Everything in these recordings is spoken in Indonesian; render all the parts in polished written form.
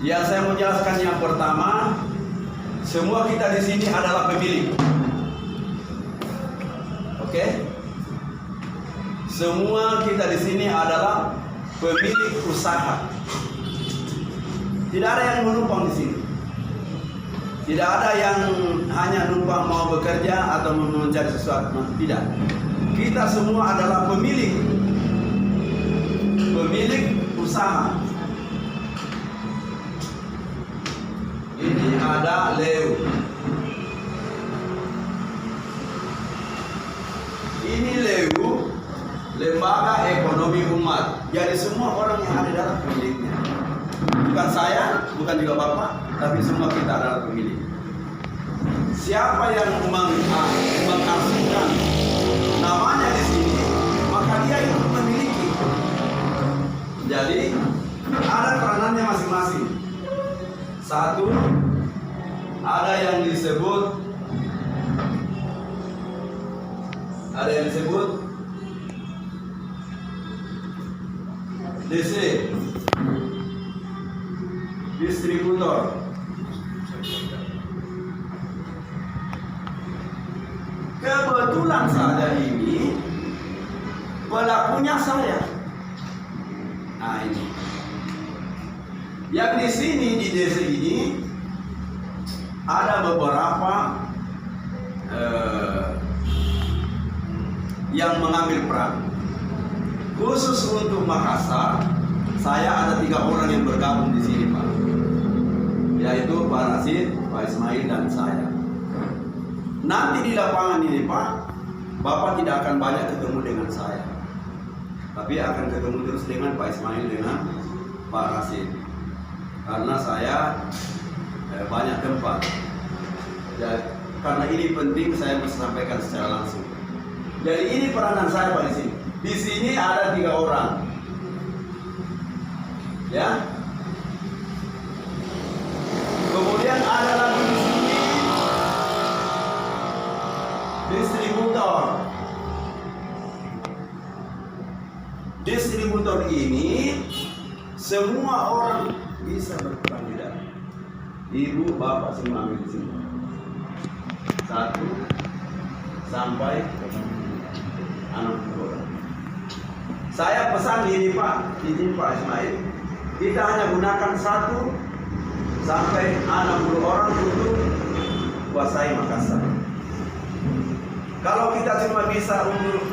Yang saya mau jelaskan yang pertama, semua kita di sini adalah pemilik. Oke? Semua kita di sini adalah pemilik usaha. Tidak ada yang menumpang di sini. Tidak ada yang hanya numpang mau bekerja atau mencari sesuatu. Tidak. Kita semua adalah pemilik usaha. Ini ada LEU. Ini LEU, Lembaga Ekonomi Umat. Jadi semua orang yang ada dalam pemiliknya. Bukan saya, bukan juga Bapak, tapi semua kita adalah pemilik. Siapa yang mengasihkan namanya di sini, maka dia itu memiliki. Jadi ada peranannya masing-masing. Satu, ada yang disebut DC, distributor. Kebetulan saja ini pelakunya saya. Nah ini. Yang di sini di DC ini ada beberapa yang mengambil peran. Khusus untuk Makassar, saya ada 3 orang yang bergabung di sini, Pak. Yaitu Pak Rasid, Pak Ismail, dan saya. Nanti di lapangan ini, Pak, Bapak tidak akan banyak ketemu dengan saya, tapi akan ketemu terus dengan Pak Ismail dengan Pak Rasid. Karena saya banyak tempat. Jadi, karena ini penting, saya harus sampaikan secara langsung. Jadi ini peranan saya, Pak, di sini. Di sini ada 3 orang, ya. Kemudian ada lagi di sini distributor. Distributor ini semua orang bisa berperan di dalam. Ibu, bapak semua ambil di sini. 1 sampai 60 orang. Saya pesan ini, Pak, izin Pak Ismail, kita hanya gunakan 1 sampai 60 orang untuk kuasai Makassar. Kalau kita cuma bisa untuk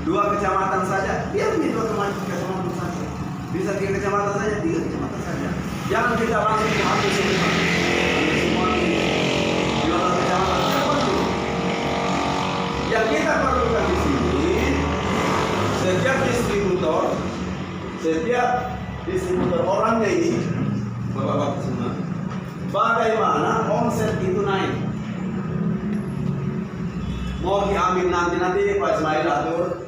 2 kecamatan saja, biar itu otomatis kecamatan saja. Bisa 3 kecamatan saja, 3 kecamatan saja. Jangan kita langsung mengambil semua. Semua di 2 kecamatan tidak perlu. Yang kita perlukan di sini, setiap distributor orangnya ini, bapak-bapak semua, bagaimana omset itu naik. Mau diambil nanti Pak Ismail atur.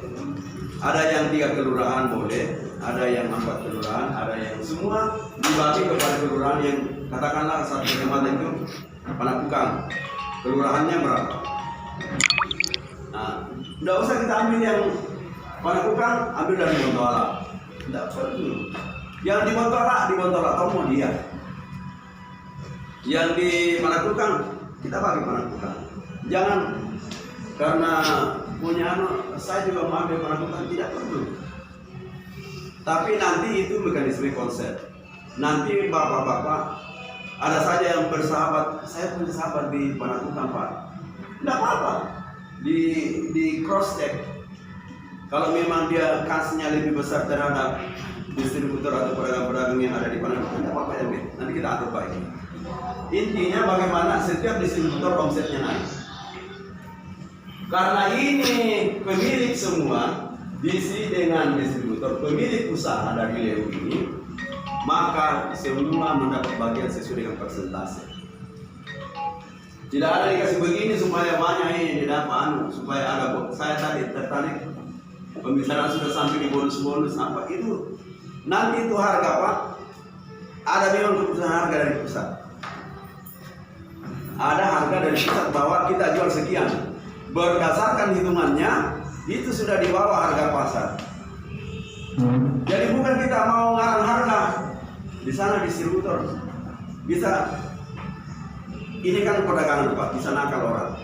Ada yang 3 kelurahan boleh, ada yang 4 kelurahan, ada yang semua dibagi kepada kelurahan yang katakanlah 1 kecamatan itu Panakukang. Kelurahannya berapa? Nah, tidak usah kita ambil yang Panakukang, ambil dari Bontoala. Tidak perlu. Yang di Bontoala tahu mau dia. Yang di Panakukang, kita bagi Panakukang. Jangan karena punya saya juga mau ambil Panakukang, tidak perlu. Tapi nanti itu mekanisme konsep. Nanti bapak-bapak ada saja yang bersahabat. Saya punya sahabat di Panakukang, Pak. Tidak apa-apa. Di cross check. Kalau memang dia kasnya lebih besar terhadap distributor atau pedagang-pedagang yang ada di Panakukang, tidak apa-apa ya, nanti kita atur baik. Intinya bagaimana setiap distributor omsetnya naik. Karena ini pemilik semua, DC dengan distributor, pemilik usaha dari LEU ini, maka semua mendapat bagian sesuai dengan persentase. Tidak ada dikasih begini supaya banyak ini dapat supaya ada. Saya tadi tertarik pembicaraan sudah sampai di bonus-bonus apa itu. Nanti itu harga, Pak, ada memang keputusan harga dari pusat. Ada harga dari pusat bahwa kita jual sekian. Berdasarkan hitungannya itu sudah di bawah harga pasar. Jadi bukan kita mau ngarang harga. Di sana distributor bisa ini kan perdagangan Pak, bisa nakal orang.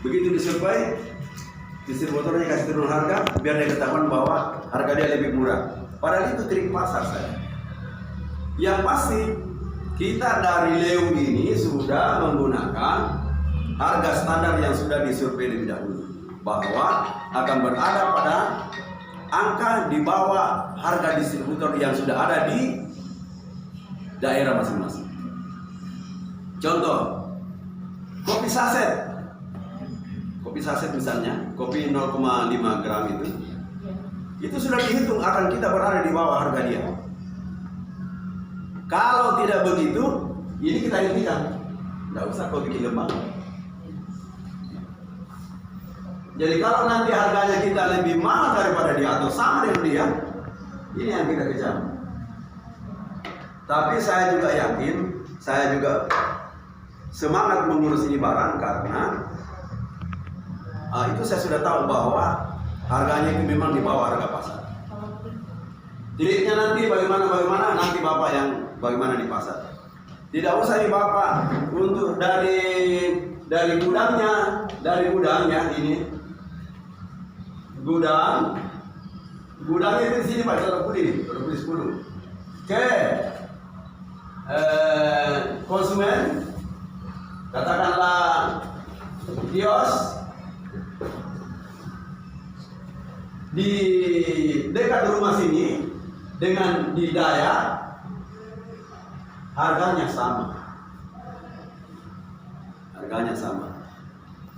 Begitu disurvei, distributornya kasih turun harga biar dia ketahuan bahwa harga dia lebih murah. Padahal itu trik pasar saya. Yang pasti kita dari Leo ini sudah menggunakan harga standar yang sudah disurvei lebih dahulu, bahwa akan berada pada angka di bawah harga distributor yang sudah ada di daerah masing-masing. Contoh, kopi saset misalnya, kopi 0,5 gram itu sudah dihitung akan kita berada di bawah harga dia. Kalau tidak begitu, ini kita hentikan. Tidak usah kau bikin lembaga. Jadi kalau nanti harganya kita lebih mahal daripada dia atau sama dengan dia, ini yang kita kejar. Tapi saya juga yakin, saya juga semangat mengurus ini barang karena itu saya sudah tahu bahwa harganya itu memang di bawah harga pasar. Triknya nanti bagaimana nanti Bapak yang bagaimana di pasar. Tidak usah nih Bapak untuk dari gudangnya ini gudangnya itu di sini Pak, Dr. Budi 10. Oke. Konsumen katakanlah kios di dekat rumah sini dengan di Daya harganya sama.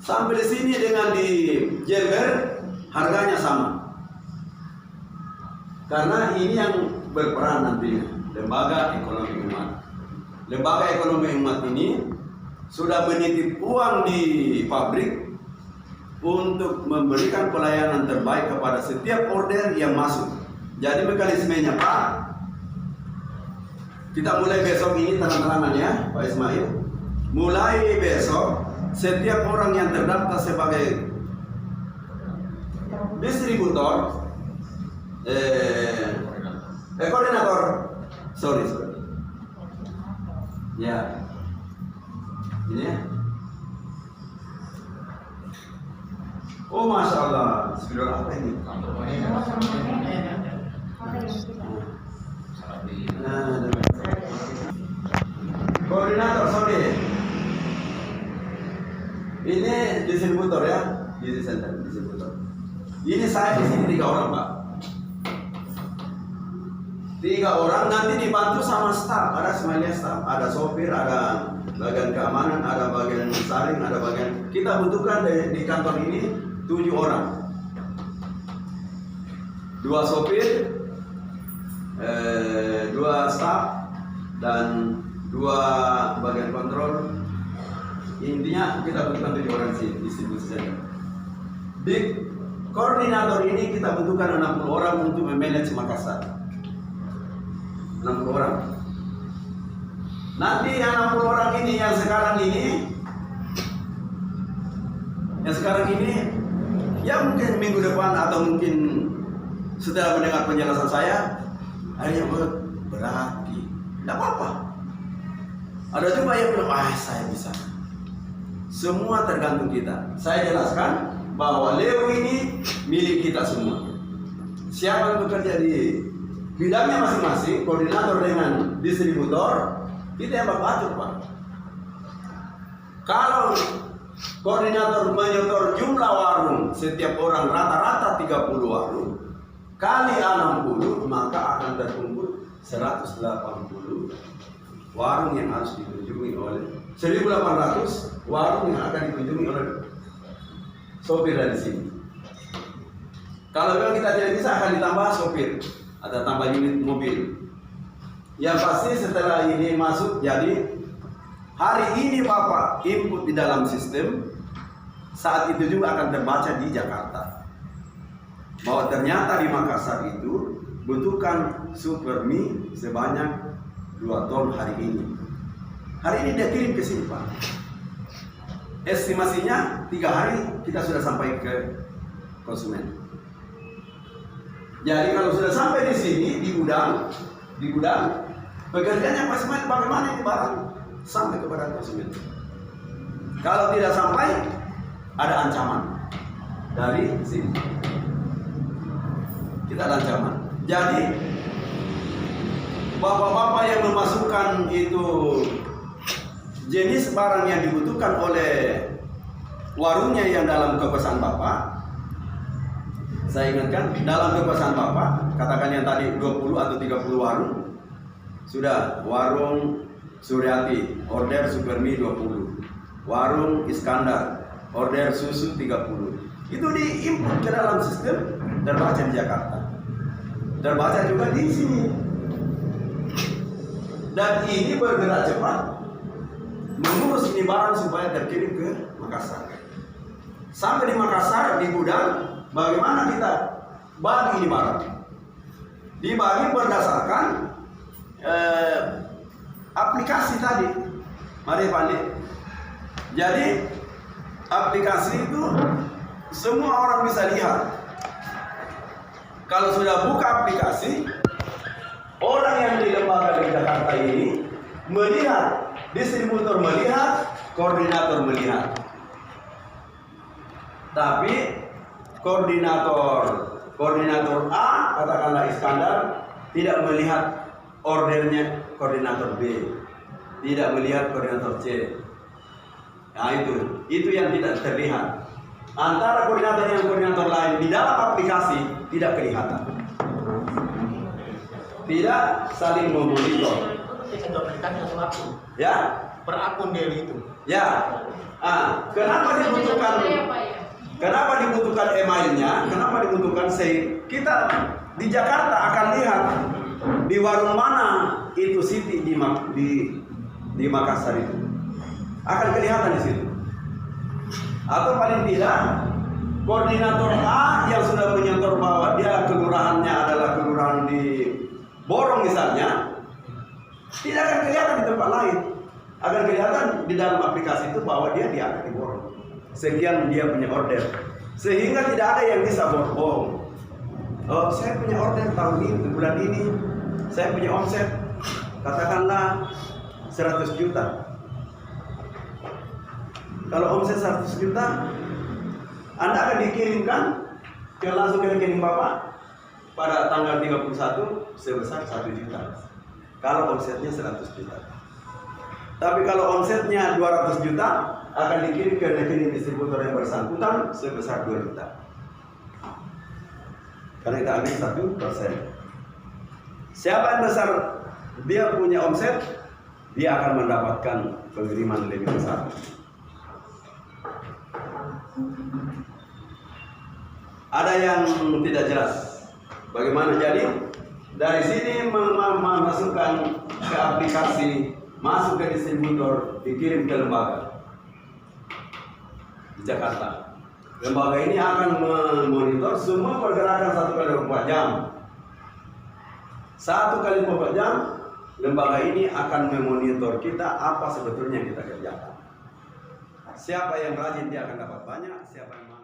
Sampai di sini dengan di Jember harganya sama. Karena ini yang berperan nantinya lembaga ekonomi umat. Lembaga ekonomi umat ini sudah menitip uang di pabrik untuk memberikan pelayanan terbaik kepada setiap order yang masuk. Jadi mekanismenya Pak, kita mulai besok ini terang-terangan ya Pak Ismail. Mulai besok setiap orang yang terdaftar sebagai distributor koordinator, sorry. Ya, ini ya. Oh Masya Allah, sebelum apa ini? Koordinator, sorry. Ini distributor ya, distributor. Ini saya di sini 3 orang Pak. 3 orang nanti dibantu sama staf, ada semuanya staf, ada sopir, ada bagian keamanan, ada bagian saring, ada bagian kita butuhkan di kantor ini 7 orang, 2 sopir, 2 staf dan 2 bagian kontrol. Intinya kita butuhkan 7 orang sih distribusi saja. Di koordinator ini kita butuhkan 60 orang untuk memanage Makassar. 60 orang. Nanti yang 60 orang ini yang sekarang ini ya mungkin minggu depan atau mungkin setelah mendengar penjelasan saya akhirnya berarti tidak apa-apa. Ada juga yang bilang saya bisa. Semua tergantung kita. Saya jelaskan bahwa Leo ini milik kita semua. Siapa yang bekerja di bidangnya masing-masing, koordinator dengan distributor, kita yang mengatur Pak. Kalau koordinator menyetor jumlah warung, setiap orang rata-rata 30 warung, kali 60, maka akan terkumpul 180 warung yang harus dikunjungi oleh 1.800 warung yang akan dikunjungi oleh sopir dari sini. Kalau memang kita tidak bisa akan ditambah sopir atau tambah unit mobil. Yang pasti setelah ini masuk, jadi hari ini Bapak input di dalam sistem, saat itu juga akan terbaca di Jakarta bahwa ternyata di Makassar itu butuhkan super mie sebanyak 2 ton hari ini. Hari ini dia kirim ke sini Pak. Estimasinya 3 hari kita sudah sampai ke konsumen. Jadi kalau sudah sampai di sini di gudang, Pekerjaannya Pak Ismail bagaimana ini barang sampai kepada konsumen. Kalau tidak sampai, ada ancaman dari sini. Kita ada ancaman. Jadi bapak-bapak yang memasukkan itu jenis barang yang dibutuhkan oleh warungnya yang dalam kekuasaan bapak, saya ingatkan dalam kekuasaan bapak, katakan yang tadi 20 atau 30 warung, sudah warung Suryati order Supermi 20, warung Iskandar order susu 30. Itu diinput ke dalam sistem terbaca di Jakarta, terbaca juga di sini, dan ini bergerak cepat mengurus ini barang supaya terkirim ke Makassar. Sampai di Makassar di gudang, bagaimana kita bagi ini barang? Dibagi berdasarkan aplikasi tadi, mari Pak. Jadi aplikasi itu semua orang bisa lihat. Kalau sudah buka aplikasi, orang yang di lembaga di Jakarta ini melihat, distributor melihat, koordinator melihat. Tapi koordinator A, katakanlah Iskandar, tidak melihat ordernya koordinator B, tidak melihat koordinator C. Nah itu yang tidak terlihat. Antara koordinator yang koordinator lain di dalam aplikasi tidak kelihatan, tidak saling memonitor. Ya, per akun dia itu. Ya. Kenapa dibutuhkan emailnya? Kenapa dibutuhkan kita di Jakarta akan lihat di warung mana itu Siti di Makassar itu akan kelihatan di situ. Atau paling tidak koordinator A yang sudah menyetor bahwa dia kelurahannya adalah kelurahan di Borong misalnya, tidak akan kelihatan di tempat lain. Akan kelihatan di dalam aplikasi itu bahwa dia ada di Borong. Sekian dia punya order, sehingga tidak ada yang bisa bohong. Oh, saya punya order tahun ini, bulan ini, saya punya omset katakanlah 100 juta. Kalau omset 100 juta, Anda akan dikirimkan langsung ke rekening Bapak pada tanggal 31 sebesar 1 juta. Kalau omsetnya 100 juta. Tapi kalau omsetnya 200 juta, akan dikirim ke rekening distributor yang bersangkutan sebesar 2 juta. Karena kita ambil 1%. Siapa yang besar dia punya omset, dia akan mendapatkan pengiriman lebih besar. Ada yang tidak jelas bagaimana. Jadi dari sini memasukkan ke aplikasi, masuk ke distributor, dikirim ke lembaga di Jakarta. Lembaga ini akan memonitor semua pergerakan 1 kali 24 jam. 1 kali 24 jam, lembaga ini akan memonitor kita apa sebetulnya yang kita kerjakan. Siapa yang rajin dia akan dapat banyak, siapa yang